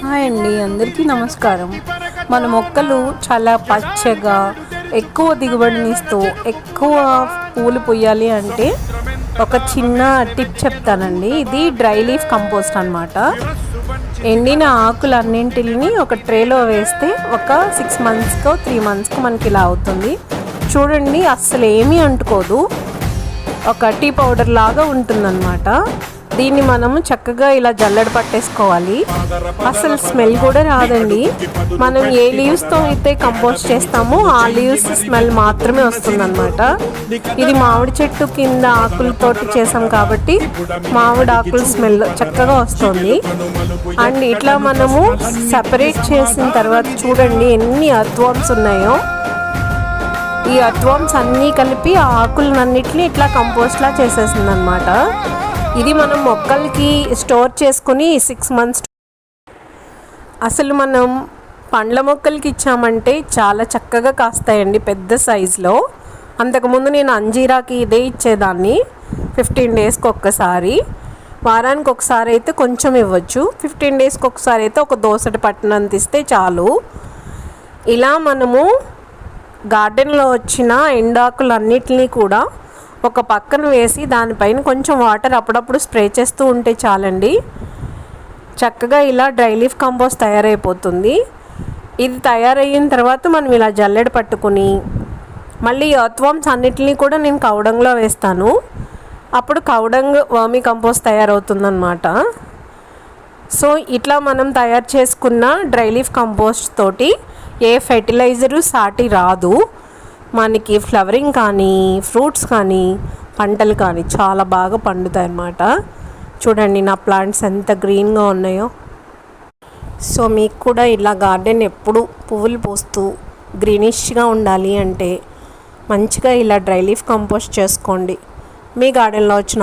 Hi అండి, అందరికీ నమస్కారం. మన మొక్కలు చాలా పచ్చగా ఎక్కువ దిగుబడినిస్తూ ఎక్కువ పూలు పూయాలి అంటే ఒక చిన్న టిప్ చెప్తానండి. ఇది డ్రై లీఫ్ కంపోస్ట్ అన్నమాట. ఎండిన ఆకులన్నింటిని ఒక ట్రేలో వేస్తే ఒక 6 మంత్స్కో 3 మంత్స్కో మనకి ఇలా అవుతుంది. చూడండి, అస్సలు ఏమీ అంటుకోదు, ఒక టీ పౌడర్ లాగా ఉంటుందన్నమాట. దీన్ని మనము చక్కగా ఇలా జల్లెడ పట్టేసుకోవాలి. అసలు స్మెల్ కూడా రాదండి. మనం ఏ లీవ్స్తో అయితే కంపోస్ట్ చేస్తామో ఆ లీవ్స్ స్మెల్ మాత్రమే వస్తుందన్నమాట. ఇది మామిడి చెట్టు కింద ఆకులతోటి చేసాం కాబట్టి మామిడి ఆకుల స్మెల్ చక్కగా వస్తుంది. అండ్ ఇట్లా మనము సపరేట్ చేసిన తర్వాత చూడండి ఎన్ని అర్త్వామ్స్ ఉన్నాయో. ఈ అర్త్వామ్స్ అన్నీ కలిపి ఆ ఆకులన్నిటిని ఇట్లా కంపోస్ట్లా చేసేసింది అనమాట. ఇది మనం మొక్కలకి స్టోర్ చేసుకుని 6 మంత్స్. అసలు మనం పండ్ల మొక్కలకి ఇచ్చామంటే చాలా చక్కగా కాస్తాయండి, పెద్ద సైజులో. అంతకుముందు నేను అంజీరాకి ఇదే ఇచ్చేదాన్ని. 15 డేస్కి ఒక్కసారి, వారానికి ఒకసారి అయితే కొంచెం ఇవ్వచ్చు. 15 డేస్కి ఒకసారి అయితే ఒక దోసటి పట్టినంత ఇస్తే చాలు. ఇలా మనము గార్డెన్లో వచ్చిన ఎండాకులన్నిటినీ కూడా ఒక పక్కన వేసి దానిపైన కొంచెం వాటర్ అప్పుడప్పుడు స్ప్రే చేస్తూ ఉంటే చాలండి, చక్కగా ఇలా డ్రై లీఫ్ కంపోస్ట్ తయారైపోతుంది. ఇది తయారయిన తర్వాత మనం ఇలా జల్లెడ పట్టుకుని మళ్ళీ ఎర్త్వామ్స్ అన్నిటినీ కూడా నేను కౌడంగ్లో వేస్తాను. అప్పుడు కౌడంగ్ వర్మీ కంపోస్ట్ తయారవుతుందన్నమాట. సో ఇట్లా మనం తయారు చేసుకున్న డ్రై లీఫ్ కంపోస్ట్ తోటి ఏ ఫెర్టిలైజరు సాటి రాదు. మనకి ఫ్లవరింగ్ కానీ, ఫ్రూట్స్ కానీ, పంటలు కానీ చాలా బాగా పండుతాయి అన్నమాట. చూడండి నా ప్లాంట్స్ ఎంత గ్రీన్గా ఉన్నాయో. సో మీకు కూడా ఇలా గార్డెన్ ఎప్పుడు పువ్వులు పూస్తూ గ్రీనిష్గా ఉండాలి అంటే మంచిగా ఇలా డ్రై లీఫ్ కంపోస్ట్ చేసుకోండి. మీ గార్డెన్లో వచ్చిన